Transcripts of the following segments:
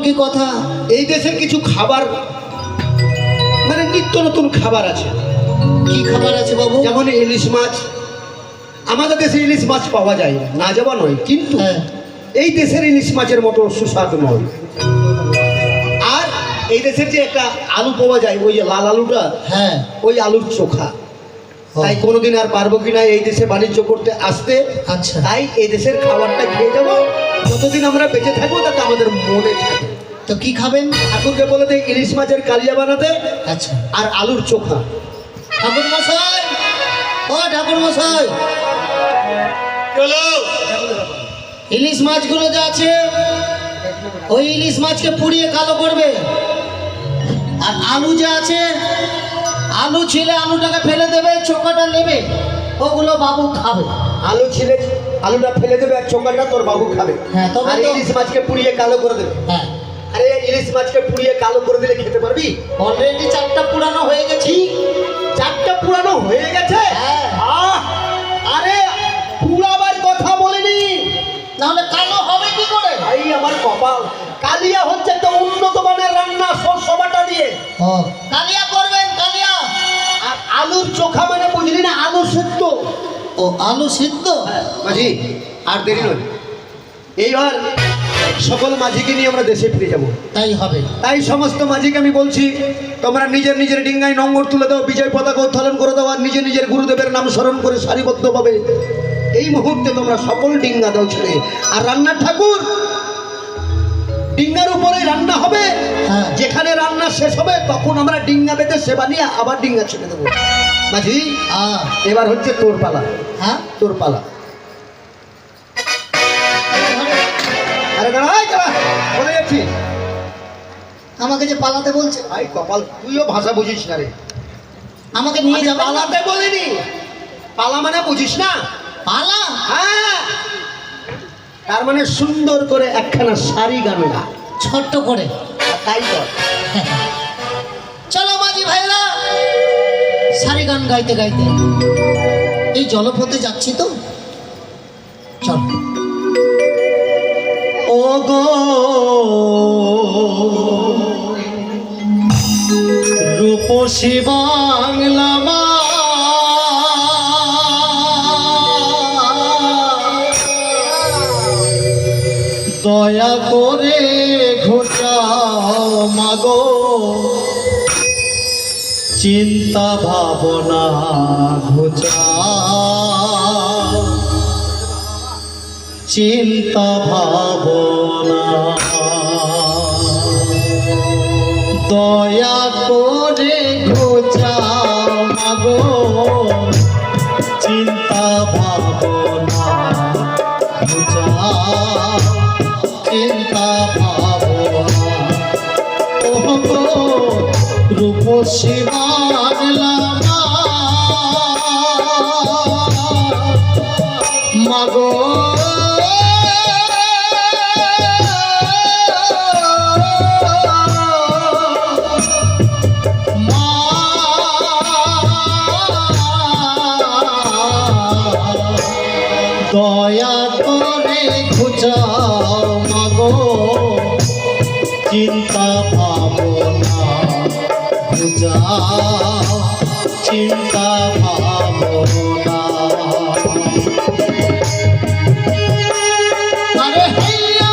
কি কথা? এই দেশের কিছু খাবার মানে নিত্য নতুন খাবার আছে। কি খাবার আছে বাবু? যেমন ইলিশ মাছ। আমাদের দেশে ইলিশ মাছ পাওয়া যায় না যাওয়া নয়, কিন্তু এই দেশের ইলিশ মাছের মতো সুস্বাদু নয়। আর এই দেশের যে একটা আলু পাওয়া যায়, ওই যে লাল আলুটা, হ্যাঁ, ওই আলুর চোখা। তাই কোনোদিন আর পারবো কিনা এই দেশে বাণিজ্য করতে আসতে। আচ্ছা, তাই এই দেশের খাবারটা খেয়ে যাবো, যতদিন আমরা বেঁচে থাকবো তাতে আমাদের মনে থাকে। তো কি খাবেন? ঠাকুরকে বলে দেয় ইলিশ মাছের কালিয়া বানাতে, আচ্ছা, আর আলুর চোখা। ঠাকুর মশাই, ও ঠাকুর মশাই, ইলিশ মাছগুলো যে আছে ওই ইলিশ মাছকে পুড়িয়ে কালো করবে। আর আলু যে আছে, আলু ছিলে আলুটাকে ফেলে দেবে, চোখাটা নেবে, ওগুলো বাবু খাবে। আলু ছিলে আলুটা ফেলে দেবে আর চোখাটা তোর বাবু খাবে। হ্যাঁ, তবে আর ইলিশ মাছকে পুড়িয়ে কালো করে দেবে। হ্যাঁ, আরে ইলিশ মাছকে পুড়িয়ে কালো করে দিলে খেতে পারবি? অলরেডি চারটা পুরানো হয়ে গেছে। চারটা পুরানো হয়ে গেছে? হ্যাঁ। আরে পুরাবার কথা বলিনি, নাহলে কালো হবে কি করে? ভাই আমার কপাল। কালিয়া হচ্ছে একটা উন্নত মানের রান্না, শস্য বাটা দিয়ে। ও, কালিয়া করবেন, কালিয়া। আর আলুর চোখা মানে বুঝলি না, আলু সিদ্ধ। ও, আলু সিদ্ধ। মাঝি আর দেরি নয়, এইবার সকল মাঝিকে নিয়ে আমরা দেশে ফিরে যাব। তাই হবে। তাই সমস্ত মাঝিকে আমি বলছি, তোমরা নিজের নিজের ডিঙ্গায় নম্বর তুলে দাও, বিজয় পতাকা উত্তোলন করে দাও, আর নিজের নিজের গুরুদেবের নাম স্মরণ করে সারিবদ্ধভাবে এই মুহূর্তে তোমরা সকল ডিঙ্গা দাও ছেড়ে। আর রান্নার ঠাকুর, ডিঙ্গার উপরে রান্না হবে। হ্যাঁ। যেখানে রান্না শেষ হবে তখন আমরা ডিঙ্গা বেঁধে সেবা নিয়ে আবার ডিঙ্গা ছেড়ে দেবো। মাঝি এবার হচ্ছে তোর পালা। হ্যাঁ, তোর পালা। আরে দাঁড়াই, দাঁড়া, বলে যাচ্ছি। আমাকে যে পালাতে বলছে, ভাই কপাল, তুইও ভাষা বুঝিস না রে। আমাকে নিয়ে যাবে। পালাতে বলিনি, পালা মানে বুঝিস না? পালা? হ্যাঁ, তার মানে সুন্দর করে একখানা শাড়ি গান গা, ছোট্ট করে। তাই কর। চলো মাঝি ভাইরা, সারি গান গাইতে গাইতে এই জলপথে যাচ্ছি তো, চল। ও গো রূপসী বাংলা মা, দয়া করে ঘোচাও মাগো, চিন্তা ভাবনা ঘোচাও, চিন্তা ভাবনা, দয়া করে ঘোচাও মাগো, চিন্তা ভাবনা ঘোচাও, চিন্তা ভাবনা। ও গো রূপসী বাংলা মাগো, দয়া করে ঘুচাও মাগো, চিন্তা ভাবনা ঘুচাও, চিন্তা ভাবনা। আরে হেইয়া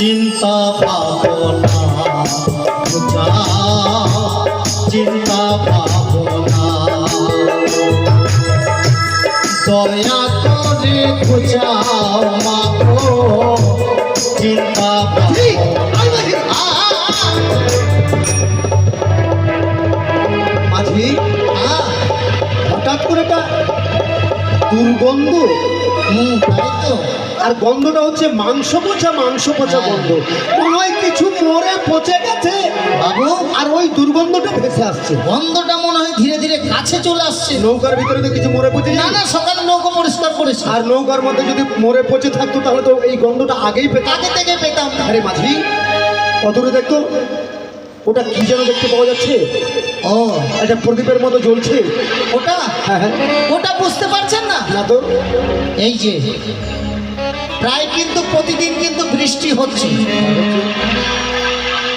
চিন্তা ভাবনা বুঝাও, চিন্তা ভাবনা দয়া করে বুঝাও মাগো, চিন্তা ভাবনা। মাঝি হঠাৎ করে একটা দুর্গন্ধ, তাই তো। আর গন্ধটা হচ্ছে মাংস পচা গন্ধ। মনে হয় কিছু মরে পচে গেছে বাবু, আর ওই দুর্গন্ধটা ভেসে আসছে। গন্ধটা মনে হয় ধীরে ধীরে কাছে চলে আসছে। নৌকার ভিতরে তো কিছু মরে পচে না যায় না, সকালে নৌকো পরিষ্কার করেছে। আর নৌকার মধ্যে যদি মরে পচে থাকতো তাহলে তো এই গন্ধটা আগেই পেতাম। আগে থেকে পেতাম না। আরে মাঝি কত দূরে দেখতো, ওটা কি যেন দেখতে পাওয়া যাচ্ছে। ও, একটা প্রদীপের মতো জ্বলছে। ওটা হ্যাঁ হ্যাঁ, ওটা বুঝতে পারছেন না? না তো। এই যে প্রায় কিন্তু প্রতিদিন কিন্তু বৃষ্টি হচ্ছে।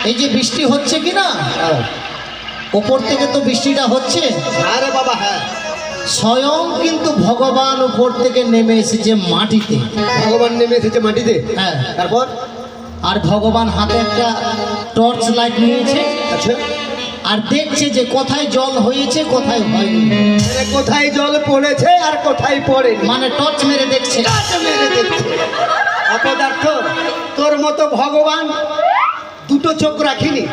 এই যে বৃষ্টি হচ্ছে কি না, হ্যাঁ ওপর থেকে তো বৃষ্টিটা হচ্ছে। আরে বাবা, হ্যাঁ স্বয়ং কিন্তু ভগবান উপর থেকে নেমে এসেছে মাটিতে। ভগবান নেমে এসেছে মাটিতে। হ্যাঁ, তারপর আর ভগবান হাতে একটা টর্চ লাইট নিয়েছে, আচ্ছা, আর দেখছে যে কোথায় জল হয়েছে কোথায় হয়নি। মানে কোথায় জল পড়েছে আর কোথায় পড়েনি, মানে টর্চ মেরে দেখছে। মেরে দেখছে। অপদার্থ, তোর মতো ভগবান দুটো চোখ রাখিনি।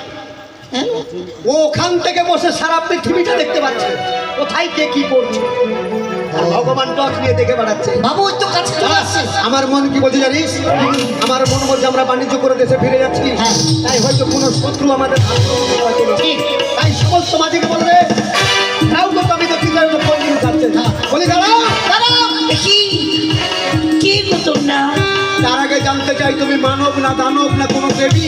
হ্যাঁ? ও ওখান থেকে বসে সারা পৃথিবীটা দেখতে পাচ্ছে, কোথায় কে কি করছে। আর ভগবান টর্চ নিয়ে দেখে বেড়াচ্ছে। বাবু, ওই তো কাছে চলে আসছে। আমার মন কি বলছে জানিস? আমার মন বলছে আমরা বাণিজ্য করে দেশে ফিরে যাচ্ছি। হ্যাঁ। তাই হয়তো কোনো শত্রু আমাদের আক্রমণ করেছিল। ঠিক। তাই সমস্ত মাঝিকে বলবে তাও তো আমি তো ঠিক আছে ফোন দিয়ে যাচ্ছে। বলি দাঁড়াও, দাঁড়াও, কি কি গো তোমরা? তার আগে জানতে চাই তুমি মানব না দানব না কোনো দেবী?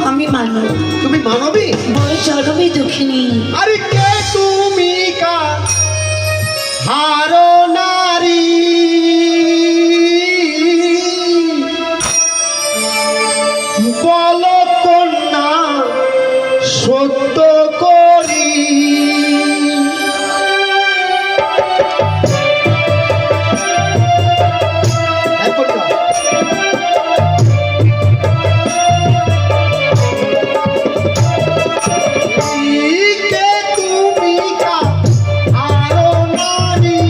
আমি মানব, তুমি মানবী? বড় চরমে দুঃখিনী। আরে কে তুমি কা হারো নারী, বলো কন্যা সত্য করি। কে তুমি কা হারো নারী,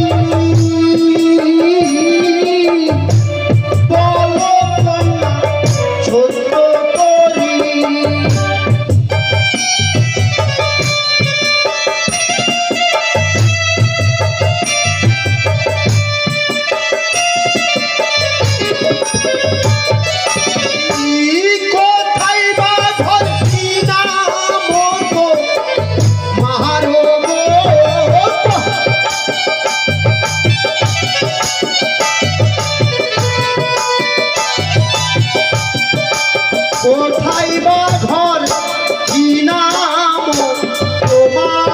বলো কন্যা সত্য করি। কোথায় বা ঘর কি নাম গো মারো গো, কোথায় বা ঘর কি নাম তোমার?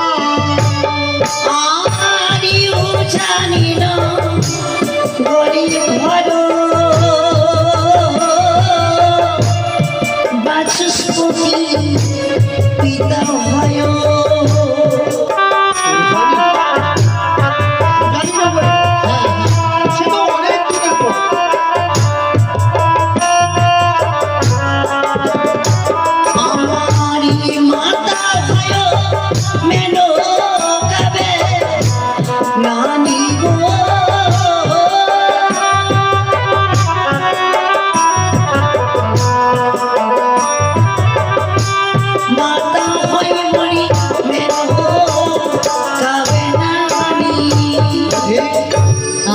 আরিও জানি না গরিব ঘর বাচস্পতি পিতা হয়। জানি না বলে। সে তো অনেক দূরের পথ। আমারি মাতা হয় মেনো কবে নানি গো। মাতা হয় মরি মেনো কবে নানি।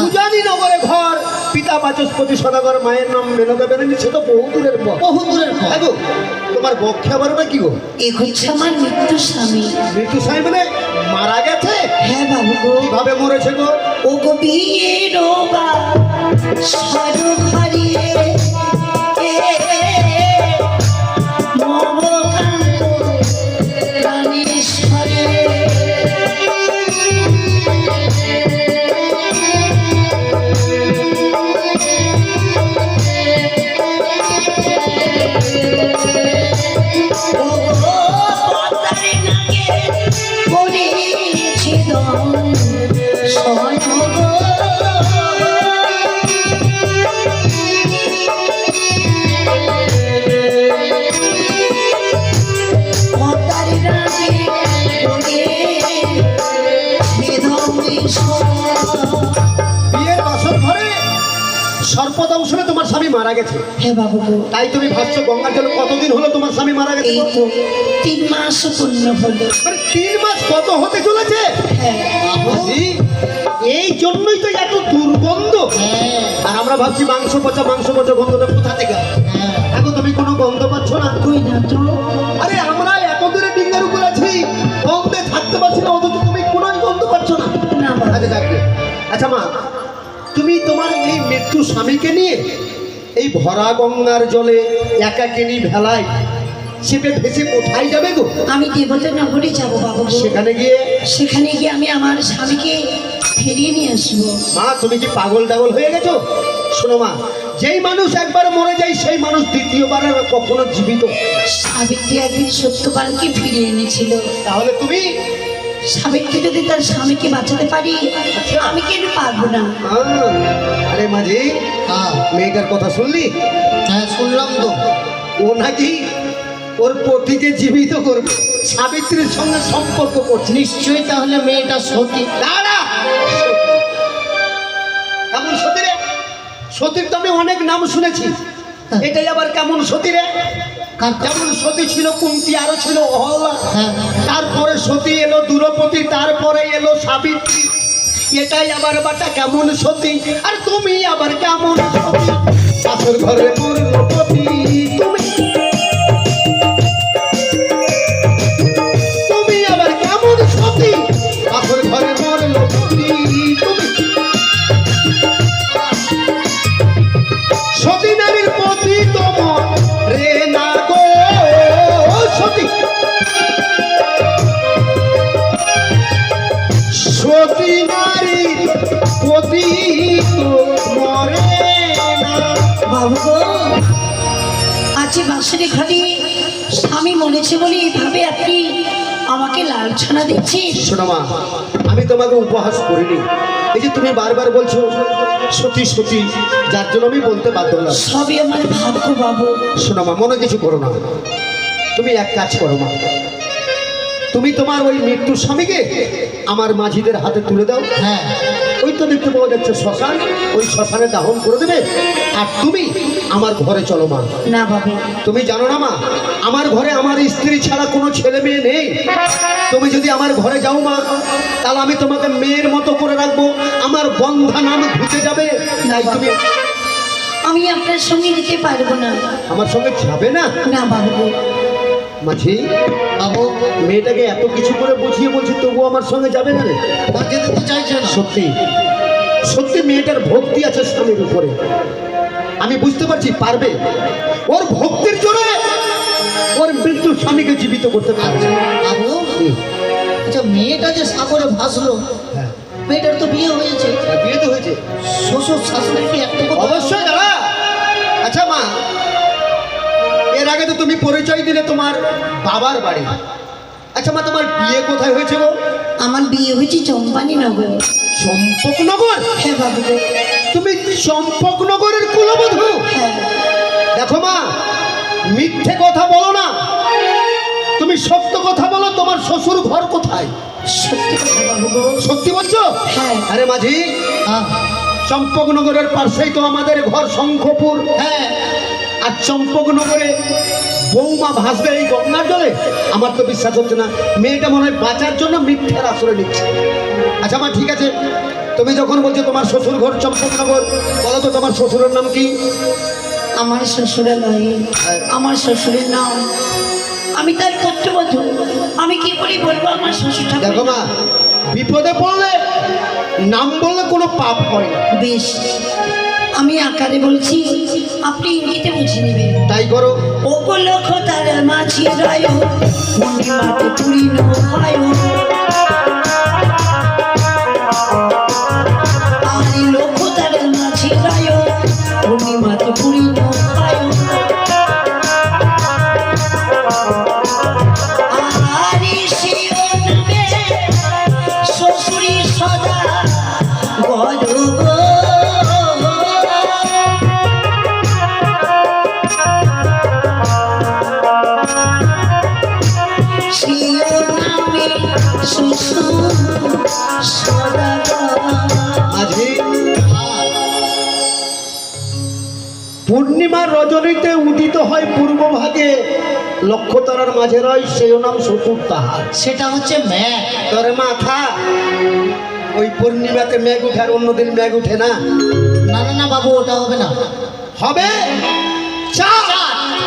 উজানি নগরে ঘর, পিতা বাচস্পতি সদাগর, মায়ের নাম মেনকা বেরানি। সে তো বহু দূরের পথ। বহু দূরের পথ। গো তোমার বক্ষে আবার ওটা কি গো? এ হচ্ছে আমার মৃত্যু স্বামী। মৃত্যু সাহেব মানে মারা গেছে? হ্যাঁ বাবু গো। কিভাবে মরেছে গো? ও গো বিয়ের বা সরু ঘরিয়ে মমকান্ত প্রাণেশ্বরে। ও গো পদ্মারে নাগে পড়েছে দম সনগ। বিয়ের বাসর ঘরে সর্পদংশনে তোমার স্বামী মারা গেছে। হে বাবু গো, তাই তুমি ভাবছো গঙ্গার জল কতদিন হলো তোমার স্বামী মারা গেছে? এই তো 3 মাস পূর্ণ হলো। মানে 3 মাস কত হতে চলেছে? হ্যাঁ মাঝি, এই জন্যই তো এত দুর্গন্ধ। হ্যাঁ আর আমরা ভাবছি মাংস পচা গন্ধটা কোথা থেকে আসে? হ্যাঁ এখন তুমি কোনো গন্ধ পাচ্ছ না? কই না তো। আরে আমরা এত দূরে ডিঙ্গার উপর আছি, গন্ধে থাকতে পারছি না, অথচ তুমি কোনো গন্ধ পাচ্ছ না। না বাবু, আচ্ছা যাক গে। আচ্ছা মা, তুমি তোমার এই মৃত্যু স্বামীকে নিয়ে এই ভরা গঙ্গার জলে একাকিনী ভেলায় চেপে ভেসে কোথায় যাবে গো? আমি দেবতা নগরে যাবো বাবু গো। সেখানে গিয়ে সেখানে গিয়ে আমি আমার স্বামীকে ফিরিয়ে নিয়ে আসবো। মা তুমি কি পাগল টাগল হয়ে গেছো? শোনো মা, যেই মানুষ একবার মরে যায় সেই মানুষ দ্বিতীয়বার আর কখনো জীবিত হয় না। সাবিত্রী একদিন সত্যবানকে ফিরিয়ে এনেছিল। তাহলে তুমি সাবিত্রী যদি তার স্বামীকে বাঁচাতে পারি, আমি কেন পারবো না? আরে মাঝি, হ্যাঁ মেয়েটার কথা শুনলি? হ্যাঁ শুনলাম তো। ও নাকি ওর পতিকে জীবিত করবে, সাবিত্রীর সঙ্গে সম্পর্ক করছে। নিশ্চয়ই তাহলে মেয়েটা সতী। দাঁড়া, কেমন সতী রে? সতীর তো আমি অনেক নাম শুনেছি, এটাই আবার কেমন সতী রে? যেমন সতী ছিল কুন্তি, আরো ছিল অহল্যা, হ্যাঁ তারপরে সতী এলো দ্রৌপদী, তারপরে এলো সাবিত্রী। এটাই আবার বাটা কেমন সতী? আর তুমি আবার কেমন সতী? পাথর ঘরে মরল পতি, তুমি আবার কেমন সতী? পাথর ঘরে মরল পতি, তুমি সতী নারীর পতি তোমার রে না গো সতী। সতী নারীর পতি তো মরে না। বাবু গো, আজ বাঁশরি ঘাটে স্বামী মরেছে বলে এইভাবে আপনি আমাকে লাঞ্ছনা দিচ্ছেন। শোনো মা, আমি তোমাকে উপহাস করিনি। এই যে তুমি বারবার বলছো সতী সতী, যার জন্য আমি বলতে বাধ্য হলাম। সবই আমার ভাগ্য বাবু। শোনো মা, মনে কিছু করো না। তুমি এক কাজ করো মা, তুমি তোমার ওই মৃত্যু স্বামীকে আমার মাঝিদের হাতে তুলে দাও। হ্যাঁ ওই তো দেখতে পাওয়া যাচ্ছে শ্মশান, ওই শ্মশানে দাহন করে দেবে। আর তুমি আমার ঘরে চলো মা। না বাবু, তুমি জানো না মা, আমার ঘরে আমার স্ত্রী ছাড়া কোনো ছেলে মেয়ে নেই। তুমি যদি আমার ঘরে যাও মা, তাহলে আমি তোমাকে মেয়ের মতো করে রাখবো, আমার বন্ধা নাম ঘুচে যাবে। তাই তুমি আমি আপনার সঙ্গে যেতে পারবো না। আমার সঙ্গে যাবে না? না বাবু, মাঝি বাবু, মেয়েটাকে এত কিছু করে বুঝিয়ে বলছি, তবুও আমার সঙ্গে যাবে না রে? তা যেতে তো চাইছে না। সত্যি সত্যি মেয়েটার ভক্তি আছে স্বামীর উপরে, আমি বুঝতে পারছি পারবে। ওর ভক্তির জোরে ওর মৃত্যু স্বামীকে জীবিত করতে পারবে। বাবু, আচ্ছা মেয়েটা যে সাগরে ভাসলো, হ্যাঁ, মেয়েটার তো বিয়ে হয়েছে, বিয়ে তো হয়েছে। শ্বশুর শাশুড়ি কি একটা কথা? অবশ্যই দাঁড়া। আচ্ছা মা, এর আগে তো তুমি পরিচয় দিলে তোমার বাবার বাড়ি। আচ্ছা মা, তোমার বিয়ে কোথায় হয়েছে গো? আমার বিয়ে হয়েছে চম্পানি নগর। চম্পকনগর? হ্যাঁ বাবু গো, তুমি চম্পকনগরের কুলবধূ? হ্যাঁ। দেখো মা, মিথ্যে কথা বলো না, তুমি সত্য কথা বলো। তোমার শ্বশুর ঘর কোথায়? সত্যি কথা বাবু গো। সত্যি বলছো? হ্যাঁ। আরে মাঝি, হ্যাঁ চম্পকনগরের পাশেই তো আমাদের ঘর শঙ্খপুর। হ্যাঁ আর চম্পকনগরে বৌমা ভাসবে এই গঙ্গার জলে? আমার তো বিশ্বাস হচ্ছে না। মেয়েটা মনে হয় বাঁচার জন্য মিথ্যার আশ্রয় নিচ্ছে। আচ্ছা মা, ঠিক আছে, তুমি যখন বলছো তোমার শ্বশুর ঘর চম্পকনগর, বলো তো তোমার শ্বশুরের নাম কি? আমার শ্বশুরের নয়, আমার শ্বশুরের নাম, আমি তার পুত্রবধূ। আমি কি করে বলবো আমার শ্বশুর দেখো ঠাকুর? মা, বিপদে পড়লে নাম বললে কোনো পাপ হয় না। বেশ, আমি আকারে বলছি, আপনি ইঙ্গিতে বুঝে নেবেন। তাই করো। ও গো লক্ষ তার মাঝি রায়, পূর্ণিমাতে পূর্ণ হয়। আরে লক্ষ তার মাঝি রায়, পূর্ণিমাতে পূর্ণ হয়। আরে শিরোনামে শ্বশুরি সদা গর্ব। শিরোনামে শ্বশুর পূর্ণিমার রজনীতে উদিত হয় পূর্ব ভাগে, লক্ষ্যতারার মাঝে রয়, সেও নাম শ্বশুর তাহার। সেটা হচ্ছে ম্যাগ। তোর মাথা, ওই পূর্ণিমাতে মেঘ উঠে আর অন্যদিন মেঘ উঠে না। না না না বাবু, ওটা হবে না। হবে চাঁদ।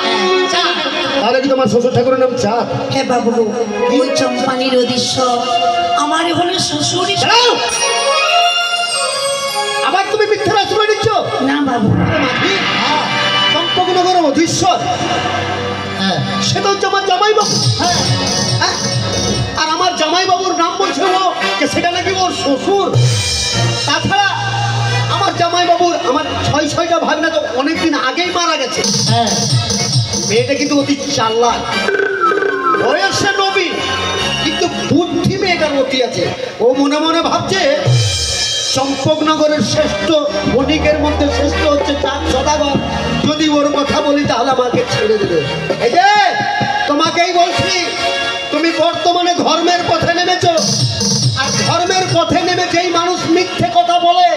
হ্যাঁ, চাঁদ। তাহলে কি তোমার শ্বশুর ঠাকুরের নাম চাঁদ? হে বাবু, ওই চম্পানির অধীশ্বর আমার হলো শ্বশুরই। দাঁড়াও! আবার তুমি মিথ্যা আশ্রয় নিচ্ছ? না বাবু, মাঝি, চম্পকনগর অধীশ্বর, হ্যাঁ সেটা হচ্ছে আমার জামাইবাবু। হ্যাঁ হ্যাঁ? আর আমার জামাইবাবুর নাম বলছে ও যে সেটা নাকি ওর শ্বশুর। তাছাড়া আমার জামাইবাবুর আমার ছয়টা ভাগনা তো অনেকদিন আগেই মারা গেছে। হ্যাঁ। মেয়েটা কিন্তু অতি চালাক, বয়সে নবীন, কিন্তু বুদ্ধি মেয়েটার অতি আছে। ও মনে মনে ভাবছে চম্পকনগরের শ্রেষ্ঠ বণিকের মধ্যে শ্রেষ্ঠ হচ্ছে চাঁদ সদাগর, যদি ওর কথা বলি তাহলে আমাকে ছেড়ে দেবে। এই যে তোমাকেই বলছি, তুমি বর্তমানে ধর্মের পথে নেমেছ, আর ধর্মের পথে নেমে যেই মানুষ মিথ্যে কথা বলে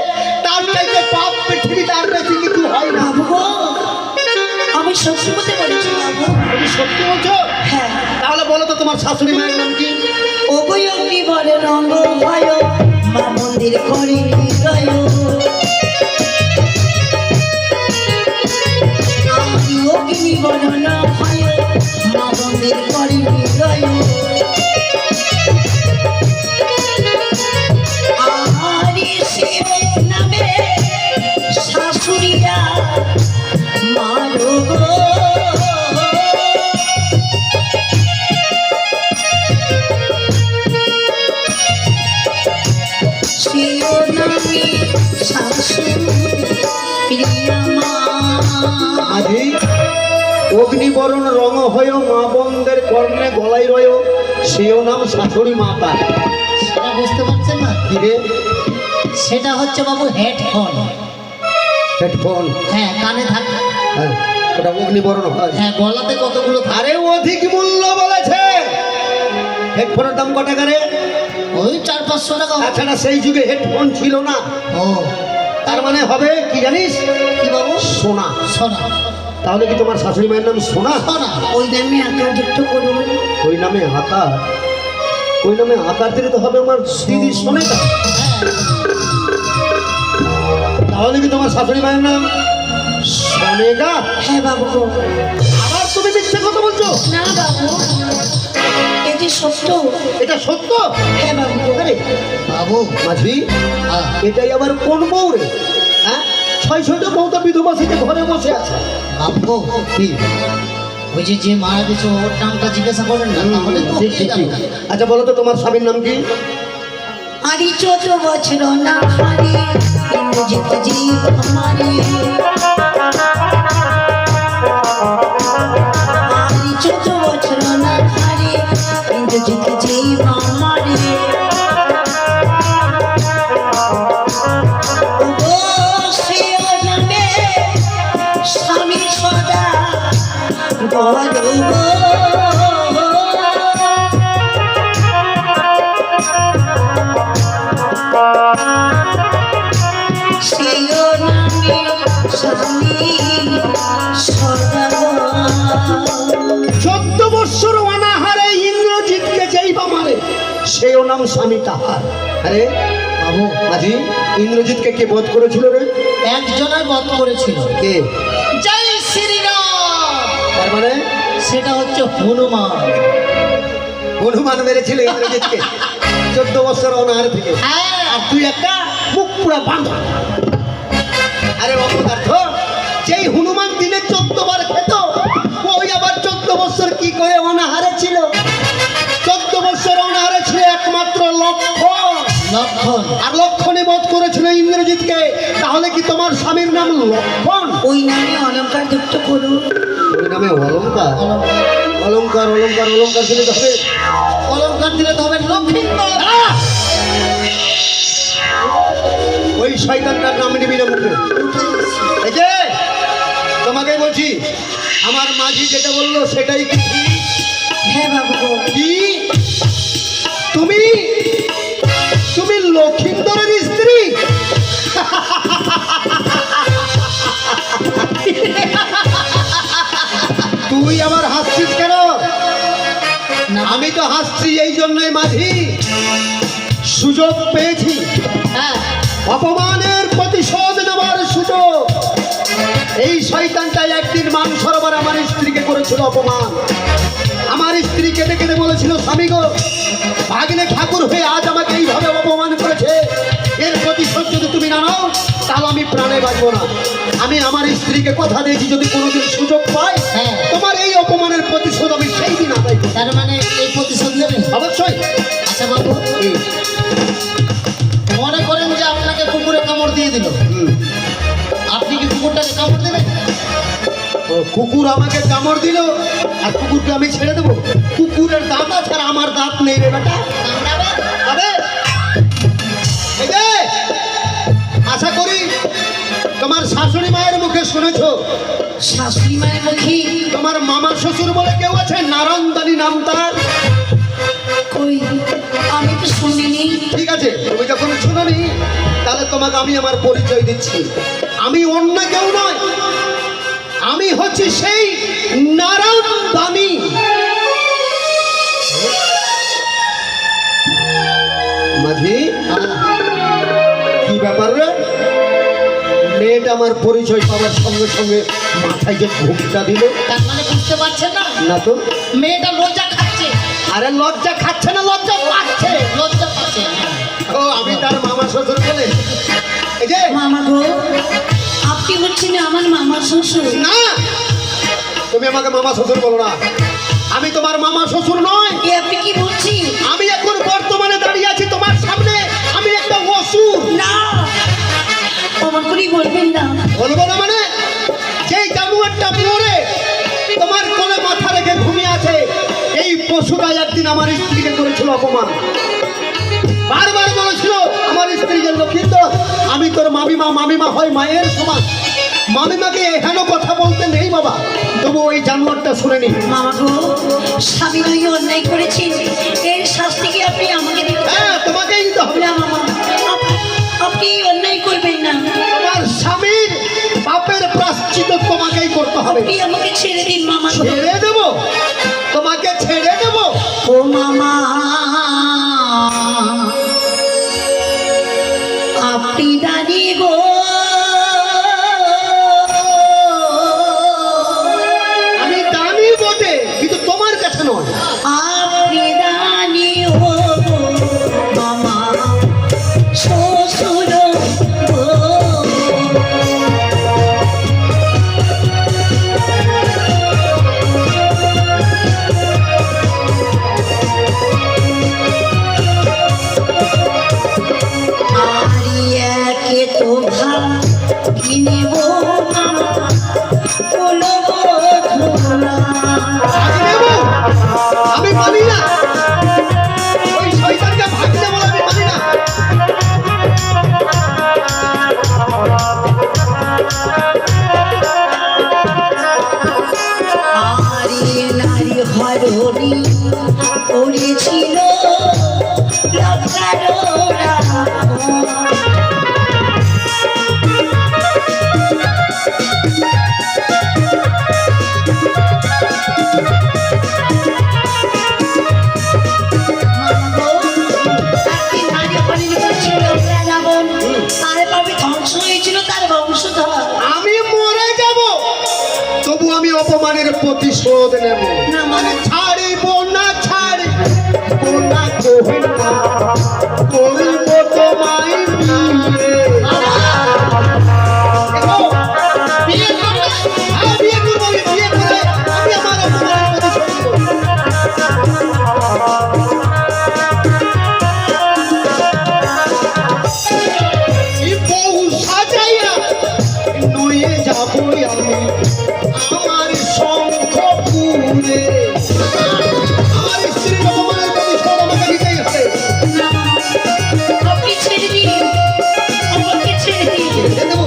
তার চাইতে পাপ পৃথিবীতে আর বেশি কিছু হয় না। বাবু গো, আমি সত্যি কথা বলেছি বাবু। তুমি সত্যি বলছো? হ্যাঁ। তাহলে বলো তো তোমার শাশুড়ি মায়ের নাম কি? ওগো অগ্নি বলে রঙ্গ ভয়, মা মন্দির করি নিরয়। আমি অগ্নি বলে না ভয়, মা মন্দির করি নিরয়। আহারি সে নামে শাশুড়িয়া মারো গো। মাঝি, অগ্নিবরণ রঙ হয় মা বন্ধের কর্ণে গলায় রয়, সেও নাম শাশুড়ি মাতা। সেটা বুঝতে পারছেন না? কিরে? সেটা হচ্ছে বাবু হেডফোন। হেডফোন? হ্যাঁ, কানে থাকে। হ্যাঁ, ওটা অগ্নিবরণ হয়। হ্যাঁ, গলাতে কতগুলো থাকে। আরে অধিক মূল্য বলেছে। হেডফোনের দাম কত টাকা রে? ওই 400-500 টাকা হবে। তাছাড়া সেই যুগে হেডফোন ছিল না। ও, তার মানে হবে কি জানিস? কি বাবু? সোনা। সোনা। তাহলে কি তোমার শাশুড়ি মায়ের নাম সোনা? সোনা। ওই নামে আকারযুক্ত করুন। ওই নামে আকার? ওই নামে আকার দিলে তো হবে আমার দিদি সোনেটা। হ্যাঁ। তাহলে কি তোমার শাশুড়ি মায়ের নাম সোনেগা? হ্যাঁ বাবু গো। আবার তুমি মিথ্যে কথা বলছো? না বাবু, এটি সত্য। এটা সত্য? হ্যাঁ বাবু গো। আরে বাবু। মাঝি, হ্যাঁ। এটাই আবার কোন বউ রে? হ্যাঁ, 6-6টা বউ তো বিধবা সেজে ঘরে বসে আছে। বাবু, কি? ওই যে মারা গেছে ওর নামটা জিজ্ঞাসা করেন না, তাহলে তো ঠিক ঠিক ঠিক। আচ্ছা বলো তো তোমার স্বামীর নাম কি? আরি 14 বছর না হারি, ইন্দ্রজিৎ জীব আমারি। আরি 14 বছর না হারি, ইন্দ্রজিৎ জীব আমারি। ওগো সেও নামে স্বামী সদা বলো গো। সেও নামে স্বামী সদা বলো। 14 বৎসর অনাহারে ইন্দ্রজিৎকে যেই বা মারে, সেও নাম স্বামী তাহার। আরে বাবু, মাঝি, ইন্দ্রজিৎকে কে বধ করেছিল রে? একজনের বধ করেছিল। কে? জয় শ্রীরাম। তার মানে সেটা হচ্ছে হনুমান। হনুমান মেরেছিল ইন্দ্রজিৎকে 14 বৎসর অনাহারে থেকে। হ্যাঁ। আর তুই একটা মুখ পুরা বাঁধা। আরে অপদার্থ, যেই হনুমান দিনে 14 বার খেত, ওই আবার 14 বৎসর কি করে অনাহারে ছিল? 14 বৎসর অনাহারে ছিল একমাত্র লক্ষণ। লক্ষণ। আর লক্ষণে বধ করেছিল ইন্দ্রজিৎকে। তাহলে কি তোমার স্বামীর নাম লক্ষণ? ওই নামে অলঙ্কার যুক্ত করুন। ওই নামে অলঙ্কার? অলঙ্কার অলঙ্কার অলঙ্কার দিলে তো হবে। অলঙ্কার দিলে তো হবে লক্ষ্মীন্দর। ওই শয়তানটার নাম নিবি না মুখে। এই যে তোমাকে বলছি, আমার মাঝি যেটা বললো সেটাই কি? হ্যাঁ বাবু গো। কি তুমি তুমি লক্ষিন্দরের স্ত্রী? আমি তো হাসছি এই জন্যই মাঝি, সুযোগ পেয়েছি হ্যাঁ অপমানের প্রতিশোধ নেওয়ার সুযোগ। এই শয়তানটাই একদিন মান সরোবর আমার স্ত্রীকে করেছিল অপমান। আমার স্ত্রী কেঁদে কেঁদে বলেছিল, স্বামী গো, ভাগ্নে ঠাকুর হয়ে আজ আমাকে এইভাবে অপমান করেছে, এর প্রতিশোধ যদি তুমি না নাও তাহলে আমি প্রাণে বাঁচবো না। আমি আমার স্ত্রীকে কথা দিয়েছি যদি কোনোদিন সুযোগ পাই হ্যাঁ। তোমার এই অপমানের প্রতিশোধ আমি সেই দিন আদায় করব। তার মানে এই প্রতিশোধ নেবেন? অবশ্যই। আচ্ছা বাবু, মনে করেন যে আপনাকে কুকুরে কামড় দিয়ে দিল, আপনি কি কুকুরটাকে কামড় দেবেন? ও, কুকুর আমাকে কামড় দিল আর কুকুরকে আমি ছেড়ে দেবো? কুকুরের দাঁত আছে আর আমার দাঁত নেই রে বেটা। কামড়াবেন? তবে এই যে, আশা করি তোমার শাশুড়ি মায়ের মুখে শুনেছো, শাশুড়ি মায়ের মুখে? তোমার মামা শ্বশুর বলে কেউ আছে, নারায়ণদানি নাম তার। কই, আমি তো শুনিনি। ঠিক আছে, তুমি যখন শুনোনি তাহলে তোমাকে আমি আমার পরিচয় দিচ্ছি। আমি অন্য কেউ নয়, আমি হচ্ছি সেই নারায়ণদানি। মাঝি, কি ব্যাপার রে? মেয়েটা আমার পরিচয় পাওয়ার সঙ্গে সঙ্গে মাথায় যে ঘুমটা দিল। তার মানে বুঝতে পারছেন না? না তো। মেয়েটা লজ্জা খাচ্ছে। আরে লজ্জা খাচ্ছে না, লজ্জা পাচ্ছে। লজ্জা পাচ্ছে। ও, আমি তার মামা শ্বশুর বলে। এই যে মামা গো, আপনি হচ্ছেন আমার মামা শ্বশুর? না, তুমি আমাকে মামা শ্বশুর বলো না। আমি তোমার মামা শ্বশুর নয়। এ আপনি কি বলছেন? আমি এখন বর্তমানে দাঁড়িয়ে আছি তোমার সামনে, আমি একটা অসুর। না, অমন করেই বলবেন না। বলবো না মানে? যেই জানুয়ারটা মরে তোমার কোলে মাথা রেখে ঘুমিয়ে আছে, এই পশুটা একদিন আমার স্ত্রীকে করেছিল অপমান। বারবার বলেছিল আমার স্ত্রী যে লক্ষিত, আমি তোর মামিমা, মামিমা হয় মায়ের সমান। মামিমাকে এখানে কথা বলতে নেই বাবা, তবু ওই জানোয়ারটা শুনেনি। মামা গো, স্বামী নয় অন্যায় করেছেন, এর শাস্তি কি আপনি আমাকে দিতে? হ্যাঁ, তোমাকেই দিতে হবে। না মামা, আপনি অন্যায় করবেন না। তোমার স্বামীর পাপের প্রায়শ্চিত্ত তোমাকেই করতে হবে। আপনি আমাকে ছেড়ে দিন মামা গো। ছেড়ে দেবো? তোমাকে ছেড়ে দেবো? ও মামা, আপনি দানি গো, আমি দামি বটে, কিন্তু তোমার কাছে নয়। আপনি দানি ও মামা শ্বশুর গো। আরিয়াকে তো ভাগিনেব মামা, বলবো ধরা। আগে নেবো? আমি মানি না, ওই শয়তানকে ভাগতে বলে আমি মানি না। আরে নারী হরণি পড়েছিল লজ্জার ধ্বংস হয়েছিল তার বংশধর। আমি মরে যাব, তবু আমি অপমানের প্রতিশোধ নেব। না মানে ছাড়িব না, ছাড়িব না, গোবিন্দা, করিব তোমায় বিয়ে। দেখো, বিয়ে করবে? হ্যাঁ, বিয়ে করবো। আমি বিয়ে করে আমি আমার অপমানের প্রতিশোধ নেব। এই বউ সাজাইয়া নয়ে যাবো আমি আমার শঙ্খপুরে। আমার স্ত্রীর অপমানের প্রতিশোধ আমাকে নিতেই হবে। আপনি ছেড়ে দিন, আমাকে ছেড়ে দিন। ছেড়ে দেবো?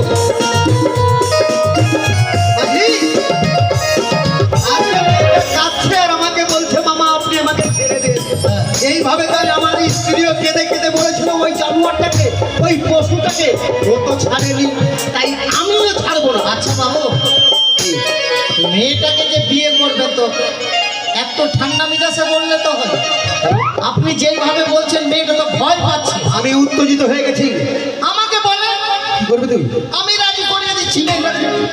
মাঝি, আজকে মেয়েটা কাঁদছে আর আমাকে বলছে মামা আপনি আমাকে ছেড়ে দিন। এইভাবে তাই আমার স্ত্রীও কেঁদে কেঁদে বলেছিল ওই জানোয়ারটাকে, ওই পশুটাকে ও তো ছাড়েনি, তাই আমিও ছাড়বো না। আচ্ছা বাবু, মেয়েটাকে যে বিয়ে করবে তো একটা এত ঠান্ডা মেজাজে বললে তো হয়? আপনি যেইভাবে বলছেন মেয়েটা তো ভয় পাচ্ছে। আমি উত্তেজিত হয়ে গেছি। আমাকে বলেন, কি করবি তুই? আমি রাজি করিয়ে দিচ্ছি।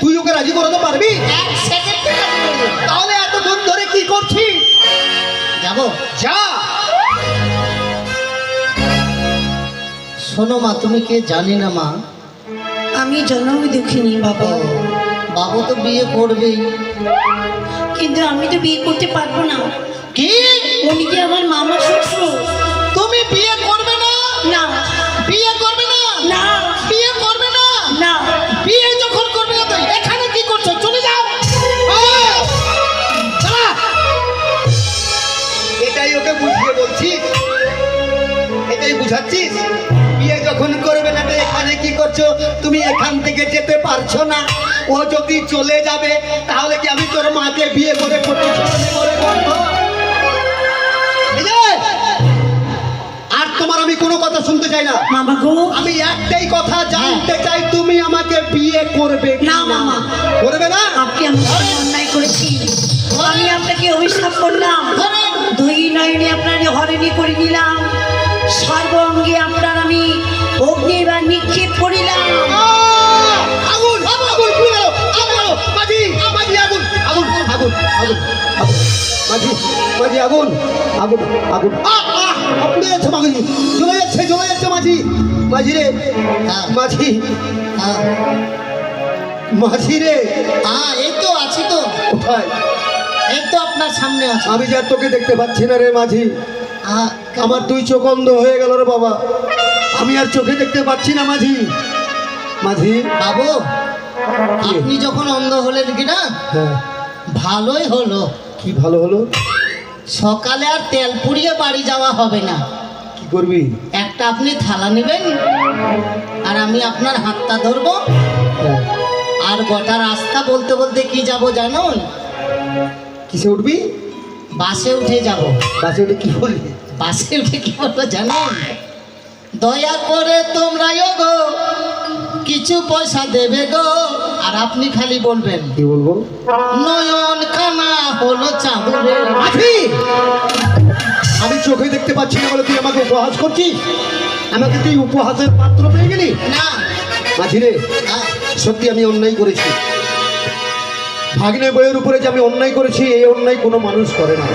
তুই ওকে রাজি করাতে পারবি? এক সেকেন্ডে রাজি করে দেব। তাহলে এতক্ষণ ধরে কি করছিস? যাবো? যা। শোনো মা, তুমি কে জানি না মা। আমি জন্ম দুঃখিনী বাবা, বাবু তো বিয়ে করবেই। কিন্তু আমি তো বিয়ে করতে পারবো না। কি? উনি কি আমার মামা শ্বশুর? তুমি বিয়ে করবে না? না বিয়ে করবে না? না বিয়ে করবে না? না। বিয়ে যখন করবে না তো এখানে কি করছো? চলে যাও। দাঁড়া। এটাই ওকে বুঝিয়ে বলছিস? এটাই বুঝাচ্ছিস? বিয়ে যখন করবে না তো এখানে কি করছো? তুমি এখান থেকে যেতে পারছো না। ও যদি চলে যাবে তাহলে কি আমি তোর মাকে বিয়ে করে প্রতিষ্ঠানে করে করবো? এই যে, আর তোমার আমি কোনো কথা শুনতে চাই না। মামা গো, আমি একটাই কথা জানতে চাই, তুমি আমাকে বিয়ে করবে কি না মামা। করবে না? আপনি আমার সাথে অন্যায় করেছি। আমি আপনাকে অভিশাপ করলাম, দুই নয়নে আপনার হরেনি করে নিলাম, সর্বঙ্গে আপনার আমি অগ্নি বা নিক্ষেপ করিলাম। আগুন আগুন পুড়ে গেল, আগুন মাঝি মাঝি আগুন আগুন আগুন আগুন মাঝি মাঝি আগুন আগুন আগুন পুড়ে যাচ্ছে মাঝি, জ্বলে যাচ্ছে মাঝি। মাঝি রে, মাঝি হ্যাঁ মাঝি রে, হ্যাঁ, এই তো আছি তো, কোথায়? এই তো আপনার সামনে আছি। আমি যা তোকে দেখতে পাচ্ছি না রে মাঝি। হ্যাঁ, আমার দুই চোখ অন্ধ হয়ে গেল রে বাবা, আমি আর চোখে দেখতে পাচ্ছি না মাঝি। মাঝি বাবু, আপনি যখন অন্ধ হলেন কিনা, হ্যাঁ, ভালোই হলো। কি ভালো হলো? সকালে আর তেল পুড়িয়ে বাড়ি যাওয়া হবে না। কি করবি? একটা আপনি থালা নেবেন আর আমি আপনার হাতটা ধরবো, হ্যাঁ। আর গোটা রাস্তা বলতে বলতে কি যাব জানো? কিসে উঠবি? বাসে উঠে যাব। বাসে উঠে কি করবি? বাসে উঠে কি বলবো জানো? দয়া করে তোমরা গো কিছু পয়সা দেবে গো, আর আপনি খালি বলবেন কি বলবো? নয়ন কানা হলো চাঁদরে। মাঝি, আমি চোখে দেখতে পাচ্ছি না বলে তুই আমাকে উপহাস করছিস? আমাকে তুই উপহাসের পাত্র পেয়ে গেলি? না, মাঝি রে, হ্যাঁ, সত্যি আমি অন্যায় করেছি। ভাগ্নে বউয়ের উপরে যে আমি অন্যায় করেছি, এই অন্যায় কোনো মানুষ করে না।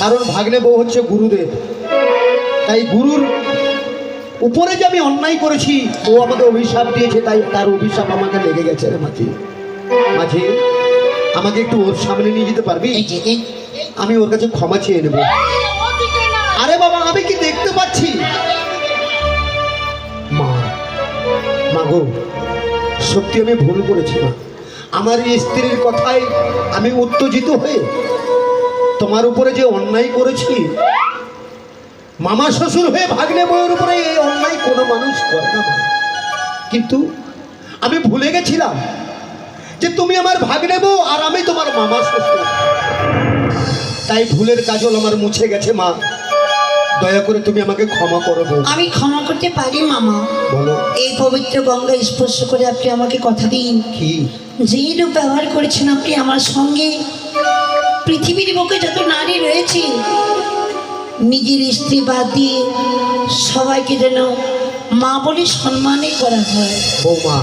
কারণ ভাগ্নে বউ হচ্ছে গুরুদেব, তাই গুরুর উপরে যে আমি অন্যায় করেছি, ও আমাকে অভিশাপ দিয়েছে, তাই তার অভিশাপ আমাকে লেগে গেছে রে মাঝি। মাঝি, আমাকে একটু ওর সামনে নিয়ে যেতে পারবি? এই যে এই আমি ওর কাছে ক্ষমা চেয়ে নেব। আরে বাবা, আমি কি দেখতে পাচ্ছি? মা, মা গো, সত্যি আমি ভুল করেছি মা। আমার এই স্ত্রীর কথায় আমি উত্তেজিত হয়ে তোমার উপরে যে অন্যায় করেছি, মামা শ্বশুর হয়ে ভাগ্নে বউয়ের উপরে এই অন্যায় কোনো মানুষ করে না মা। কিন্তু আমি ভুলে গেছিলাম যে তুমি আমার ভাগ্নে বউ আর আমি তোমার মামা শ্বশুর, তাই ভুলের কাজল আমার মুছে গেছে মা। দয়া করে তুমি আমাকে ক্ষমা করো বউ। আমি ক্ষমা করতে পারি মামা। বলো এই পবিত্র গঙ্গা স্পর্শ করে আপনি আমাকে কথা দিন, কি? যেই রূপ ব্যবহার করেছেন আপনি আমার সঙ্গে, পৃথিবীর বুকে যত নারী রয়েছে নিজের স্ত্রী বাদ দিয়ে সবাইকে যেন মা বলে সম্মানই করা হয়। বৌমা,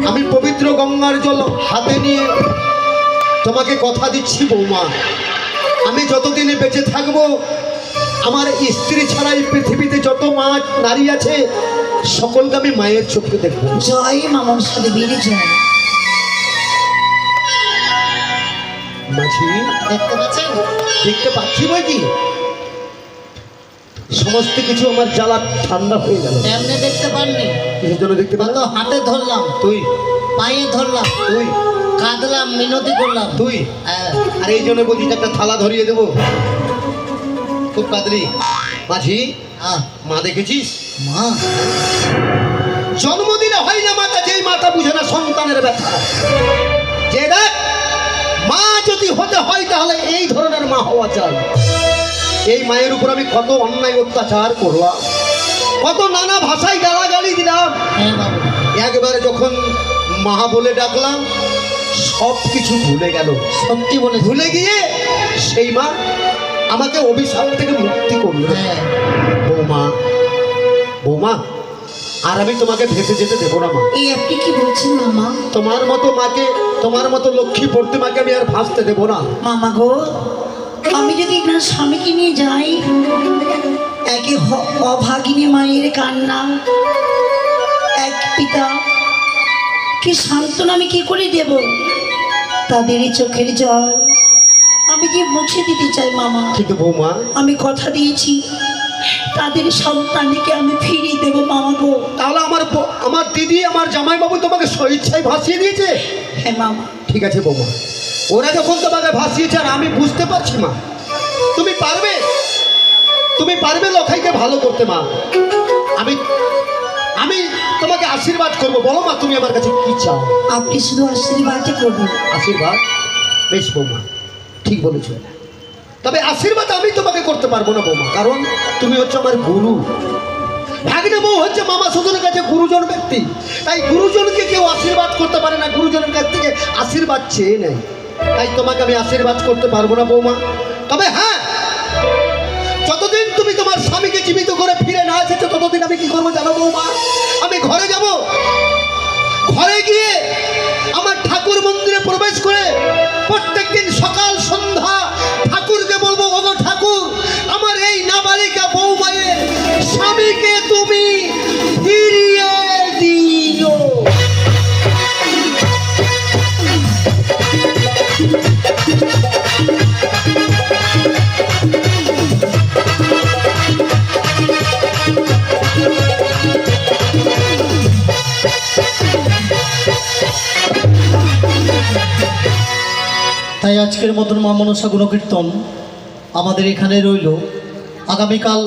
আমি পবিত্র গঙ্গার জল হাতে নিয়ে তোমাকে কথা দিচ্ছি বৌমা, আমি যতদিনে বেঁচে থাকবো আমার স্ত্রী ছাড়াই পৃথিবীতে যত মা নারী আছে সকলকে আমি মায়ের চোখে দেখবো। জয় মামার সাথে বেড়ে যায়। মাঝি, দেখতে পাচ্ছেন? দেখতে পাচ্ছি বই কি সমস্ত কিছু আমার জ্বালা ঠান্ডা হয়ে গেল। এমনি দেখতে পাননি? কিসের জন্য দেখতে কত পেলাম? হাতে ধরলাম, তুই পায়ে ধরলাম, তুই কাঁদলাম, মিনতি করলাম। তুই হ্যাঁ, আর এই জন্য বলছিস একটা থালা ধরিয়ে দেবো? খুব কাঁদলি মাঝি। হ্যাঁ, মা দেখেছিস? মা জন্মদিনে হয় না মাতা, যেই মাতা বুঝে না সন্তানের ব্যথা। যে দেখ, মা যদি হতে হয় তাহলে এই ধরনের মা হওয়া চাই। এই মায়ের উপর আমি কত অন্যায় অত্যাচার করলাম, কত নানা ভাষায় গালাগালি দিলাম। হ্যাঁ বাবু, একবারে যখন মা বলে ডাকলাম সব কিছু ভুলে গেল। সত্যি বলে ভুলে গিয়ে সেই মা আমাকে অভিশাপ থেকে মুক্তি করলো। হ্যাঁ বৌমা, বৌমা, আর আমি তোমাকে ভেসে যেতে দেবো না মা। এই আপনি কি বলছেন মামা? তোমার মতো মাকে, তোমার মতো লক্ষ্মী প্রতিমাকে আমি আর ভাসতে দেবো না। মামা গো, আমি যদি আপনার স্বামীকে নিয়ে যাই, একে অভাগিনী মায়ের কান্না, এক পিতা কি সান্ত্বনা আমি কি করে দেব? তাদেরই চোখের জল আমি যে মুছে দিতে চাই মামা। কিন্তু বৌমা, আমি কথা দিয়েছি তাদের সন্তানকে আমি ফিরিয়ে দেবো মামা গো। তাহলে আমার দিদি, আমার জামাইবাবু তোমাকে স্বেচ্ছায় ভাসিয়ে দিয়েছে? হ্যাঁ মামা। ঠিক আছে বৌমা, ওরা যখন তোমাকে ভাসিয়েছে আর আমি বুঝতে পারছি মা, তুমি পারবে, তুমি পারবে লখাইকে ভালো করতে মা। আমি আমি তোমাকে আশীর্বাদ করবো। বলো মা, তুমি আমার কাছে কি চাও? আপনি শুধু আশীর্বাদই করবেন। আশীর্বাদ? বেশ বৌমা, ঠিক বলেছ। তবে আশীর্বাদ আমি তোমাকে করতে পারবো না বৌমা, কারণ তুমি হচ্ছে আমার গুরু। ভাগ্নে বউ হচ্ছে মামা শ্বশুরের কাছে গুরুজন ব্যক্তি, তাই গুরুজনকে কেউ আশীর্বাদ করতে পারে না, গুরুজনের কাছ থেকে আশীর্বাদ চেয়ে নেয়। তাই তোমাকে আমি আশীর্বাদ করতে পারবো না বৌমা। তবে হ্যাঁ, যতদিন তুমি তোমার স্বামীকে জীবিত করে ফিরে না এসেছো, ততদিন আমি কি করবো জানো বৌমা? আমি ঘরে যাব, ঘরে গিয়ে আমার ঠাকুর মন্দিরে প্রবেশ করে প্রত্যেকদিন সকাল সন্ধ্যা ঠাকুরকে বলবো, ওগো ঠাকুর, আমার এই নাবালিকা বৌমায়ের স্বামীকে তুমি ফিরিয়ে দিও। তাই আজকের মতন মা মনসা গুণকীর্তন আমাদের এখানে রইল। আগামীকাল